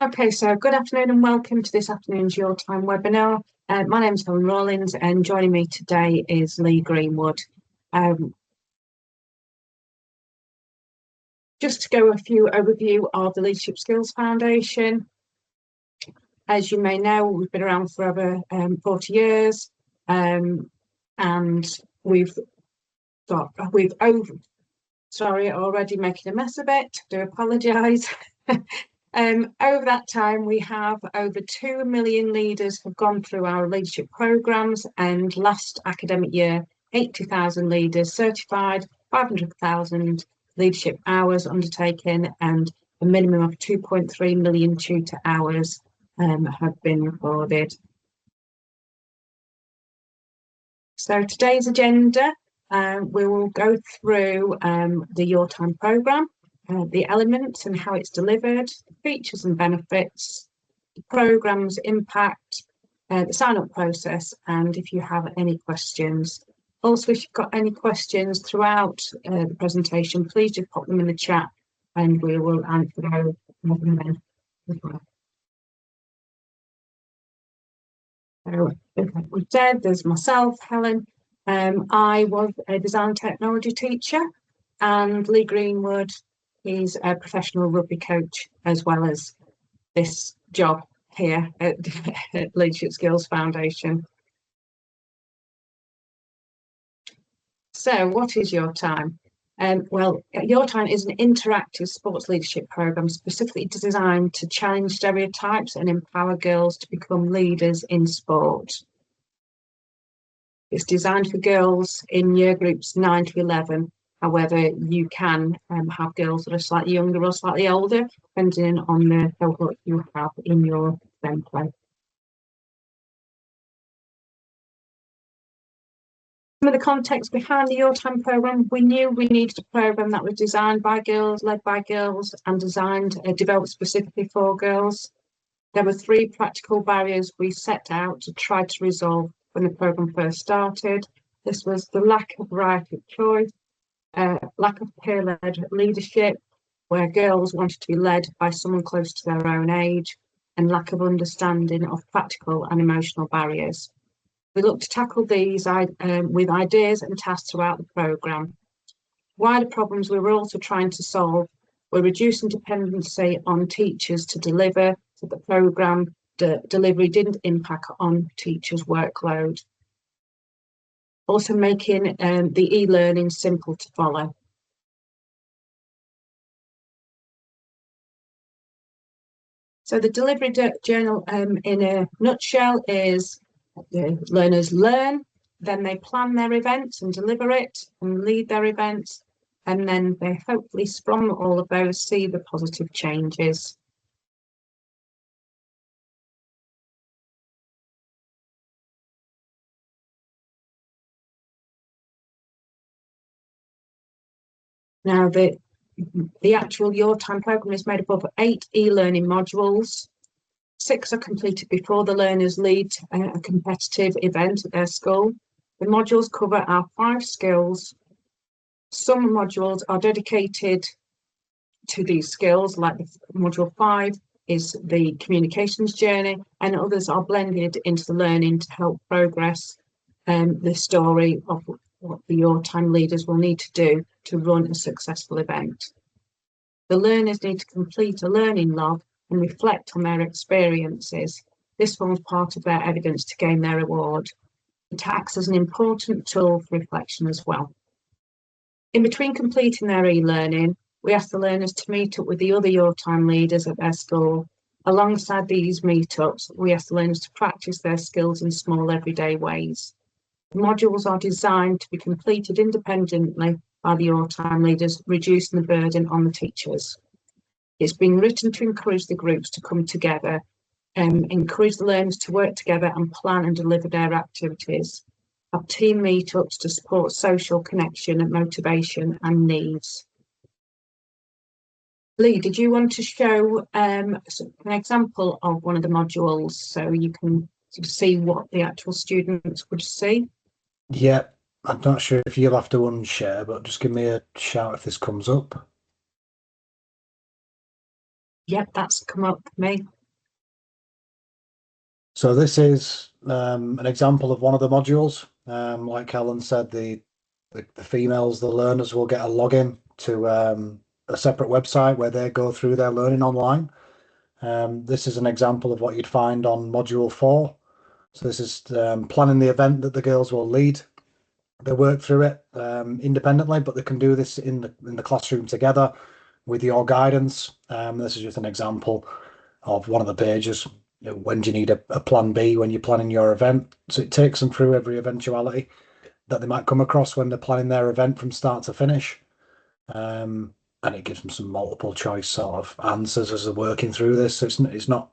Okay, so good afternoon and welcome to this afternoon's Your Time webinar. My name is Helen Rawlins and joining me today is Lee Greenwood. Just to go a few overview of the Leadership Skills Foundation. As you may know, we've been around for over 40 years and we've already making a mess of it, do apologise. Over that time, we have over 2 million leaders have gone through our leadership programmes, and last academic year, 80,000 leaders certified, 500,000 leadership hours undertaken, and a minimum of 2.3 million tutor hours have been recorded. So today's agenda, we will go through the Your Time programme, the elements and how it's delivered, the features and benefits, the programme's impact, the sign-up process, and if you have any questions. Also, if you've got any questions throughout the presentation, please just pop them in the chat and we will answer those as well. So, like we said, there's myself, Helen. I was a design technology teacher, and Lee Greenwood, he's a professional rugby coach, as well as this job here at Leadership Skills Foundation. So what is Your Time? Well, Your Time is an interactive sports leadership programme specifically designed to challenge stereotypes and empower girls to become leaders in sport. It's designed for girls in year groups 9 to 11. However, you can have girls that are slightly younger or slightly older, depending on the cohort you have in your template. Some of the context behind the Your Time programme, we knew we needed a programme that was designed by girls, led by girls, and developed specifically for girls. There were 3 practical barriers we set out to try to resolve when the programme first started. This was the lack of variety of choice, lack of peer-led leadership, where girls wanted to be led by someone close to their own age, and lack of understanding of practical and emotional barriers. We looked to tackle these with ideas and tasks throughout the programme. Wider problems we were also trying to solve were reducing dependency on teachers to deliver, so the programme delivery didn't impact on teachers' workload. Also making the e-learning simple to follow. So the delivery journal in a nutshell is the learners learn, then they plan their events and deliver it and lead their events, and then they hopefully from all of those see the positive changes. Now the actual Your Time programme is made up of 8 e-learning modules. 6 are completed before the learners lead a competitive event at their school. The modules cover our 5 skills. Some modules are dedicated to these skills, like module 5 is the communications journey, and others are blended into the learning to help progress the story of what the Your Time leaders will need to do to run a successful event. The learners need to complete a learning log and reflect on their experiences. This forms part of their evidence to gain their award. It acts as an important tool for reflection as well. In between completing their e-learning, we ask the learners to meet up with the other Your Time leaders at their school. Alongside these meetups, we ask the learners to practice their skills in small everyday ways. The modules are designed to be completed independently by the Your Time leaders, reducing the burden on the teachers. It's been written to encourage the groups to come together and encourage the learners to work together and plan and deliver their activities. Have team meetups to support social connection and motivation and needs. Lee, did you want to show an example of one of the modules so you can sort of see what the actual students would see? Yeah, I'm not sure if you'll have to unshare, but just give me a shout if this comes up. Yep, that's come up for me. So this is an example of one of the modules. Like Helen said, the females, the learners will get a login to a separate website where they go through their learning online. This is an example of what you'd find on module 4. So this is planning the event that the girls will lead. They work through it independently, but they can do this in the classroom together with your guidance. This is just an example of one of the pages. When do you need a plan B when you're planning your event? So it takes them through every eventuality that they might come across when they're planning their event from start to finish. And it gives them some multiple choice sort of answers as they're working through this. So it's not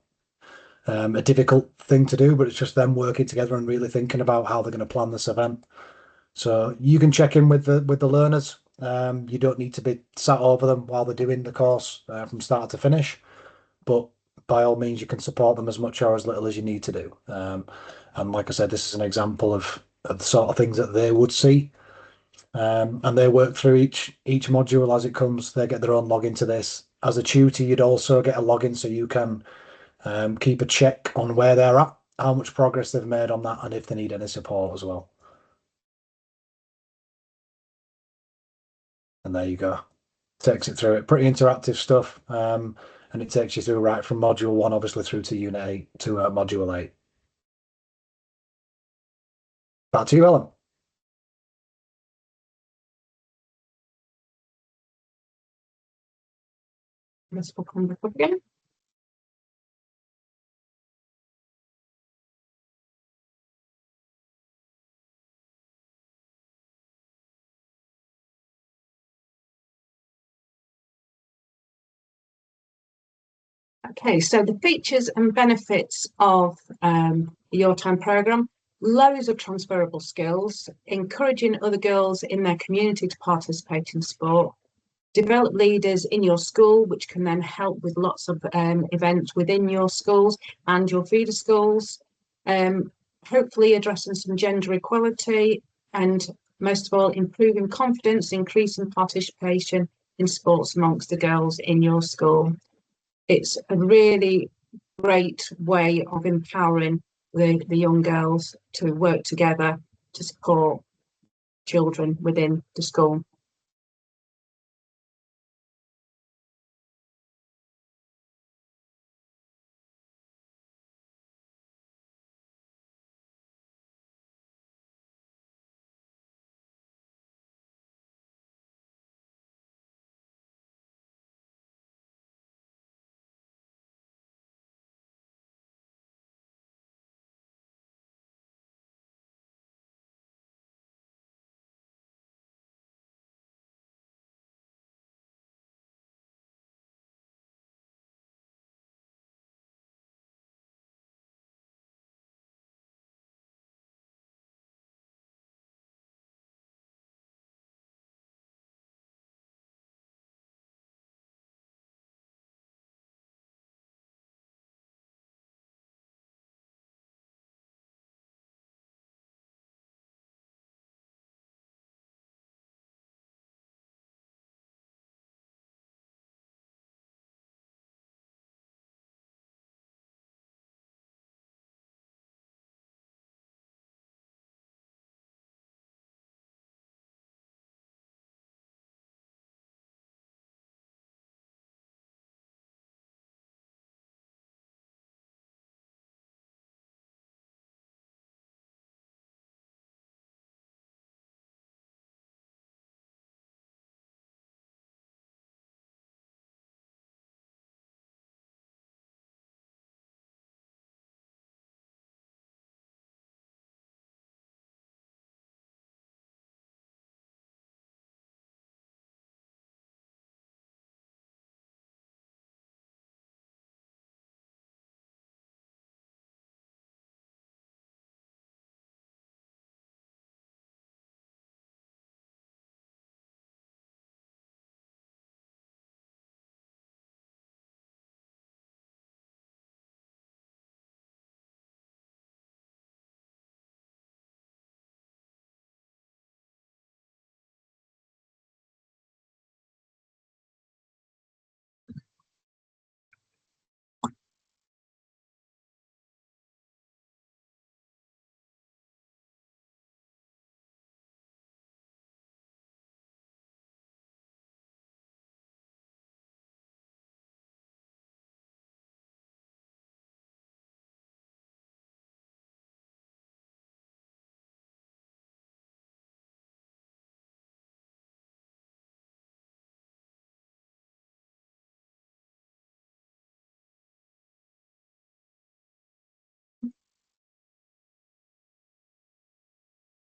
a difficult thing to do, but it's just them working together and really thinking about how they're going to plan this event. So you can check in with the learners. You don't need to be sat over them while they're doing the course from start to finish, but by all means, you can support them as much or as little as you need to do. And like I said, this is an example of the sort of things that they would see. And they work through each module as it comes. They get their own login to this. As a tutor, you'd also get a login so you can keep a check on where they're at, how much progress they've made on that, and if they need any support as well. And there you go. Takes it through it. Pretty interactive stuff. And it takes you through right from module 1, obviously, through to unit 8 to module 8. Back to you, Ellen. This will come back up again. Okay, so the features and benefits of your time program, loads of transferable skills, encouraging other girls in their community to participate in sport, develop leaders in your school, which can then help with lots of events within your schools and your feeder schools, hopefully addressing some gender equality, and most of all, improving confidence, increasing participation in sports amongst the girls in your school. It's a really great way of empowering the young girls to work together to support children within the school.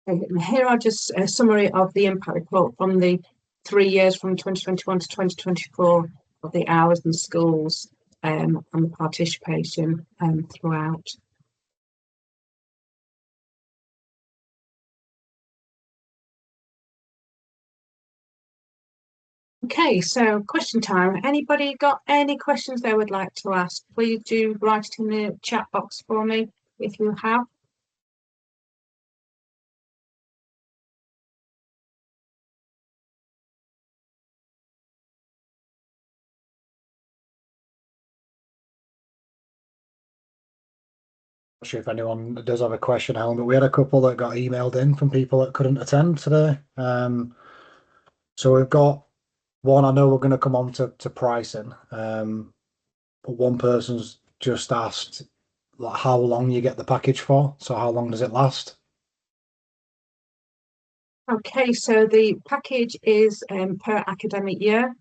Here are just a summary of the impact report from the 3 years from 2021 to 2024 of the hours and schools and the participation throughout. Okay, so question time. Anybody got any questions they would like to ask? Please do write it in the chat box for me if you have. Not sure if anyone does have a question, Helen, but we had a couple that got emailed in from people that couldn't attend today. So we've got one, I know we're going to come on to pricing, but one person's just asked like how long you get the package for. So how long does it last? Okay, so the package is per academic year.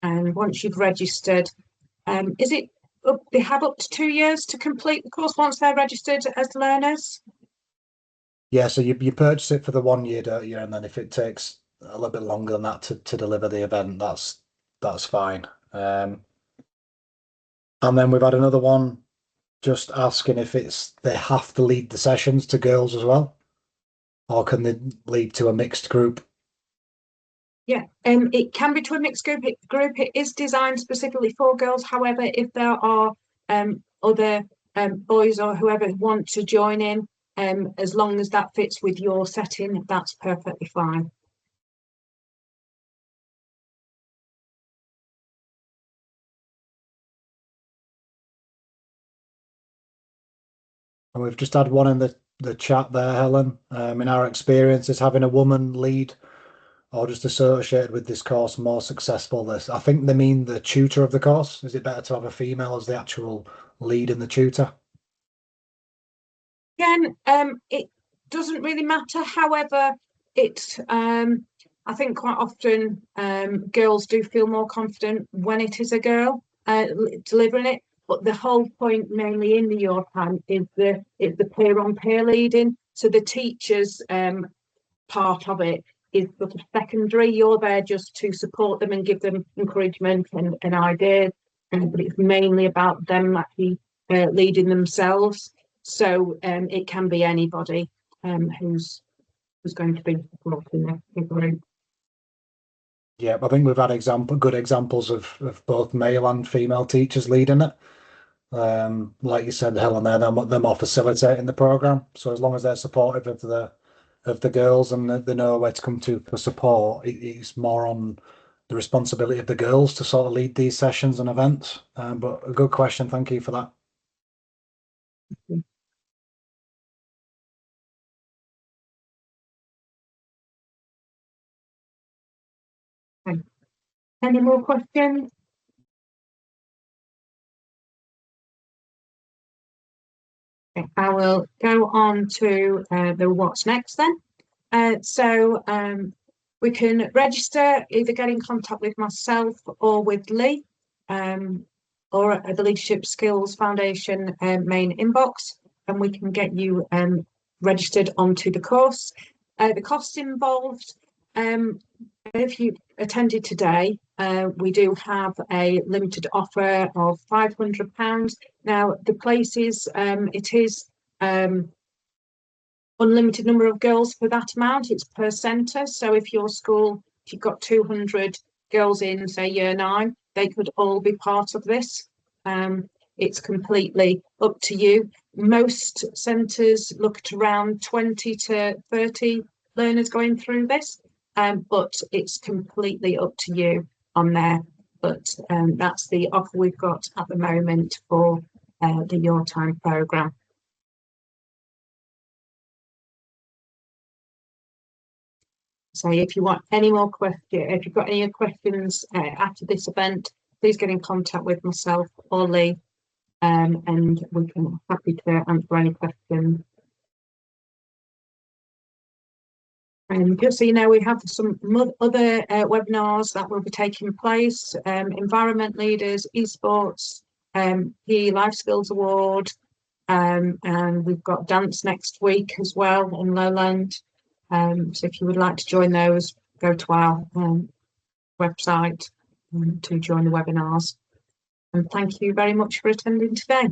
And once you've registered, is it they have up to 2 years to complete the course once they're registered as learners? Yeah, so you purchase it for the 1 year, don't you? And then if it takes a little bit longer than that to deliver the event, that's fine. And then we've had another one just asking if they have to lead the sessions to girls as well, or can they lead to a mixed group? Yeah, it can be to a mixed group. It is designed specifically for girls. However, if there are other boys or whoever want to join in, as long as that fits with your setting, that's perfectly fine. And we've just had one in the chat there, Helen. In our experience, is having a woman lead or just associated with this course more successful? This, I think they mean the tutor of the course. Is it better to have a female as the actual lead and the tutor? Again, it doesn't really matter. However, I think quite often girls do feel more confident when it is a girl delivering it. But the whole point, mainly in the your time, is the peer on peer leading. So the teachers part of it is sort of secondary. You're there just to support them and give them encouragement and ideas, but it's mainly about them actually leading themselves. So it can be anybody who's going to be supporting the group. Yeah, I think we've had good examples of both male and female teachers leading it. Like you said, Helen, they're more facilitating the program. So as long as they're supportive of the girls and they know where to come to for support, it's more on the responsibility of the girls to sort of lead these sessions and events. But a good question, thank you for that. Any more questions? Okay, I will go on to the what's next then. So we can register, either get in contact with myself or with Lee, or at the Leadership Skills Foundation main inbox, and we can get you registered onto the course. The costs involved, if you attended today, we do have a limited offer of £500. Now, the places, it is unlimited number of girls for that amount. It's per centre. So if your school, if you've got 200 girls in, say, year 9, they could all be part of this. It's completely up to you. Most centres look at around 20 to 30 learners going through this, but it's completely up to you on there. But that's the offer we've got at the moment for the Your Time programme. So if you want any more questions, if you've got any questions after this event, please get in contact with myself or Lee, and we can happy to answer any questions. And just so you know, we have some other webinars that will be taking place: environment leaders, esports, PE Life Skills Award, and we've got dance next week as well on Lowland. So if you would like to join those, go to our website to join the webinars. And thank you very much for attending today.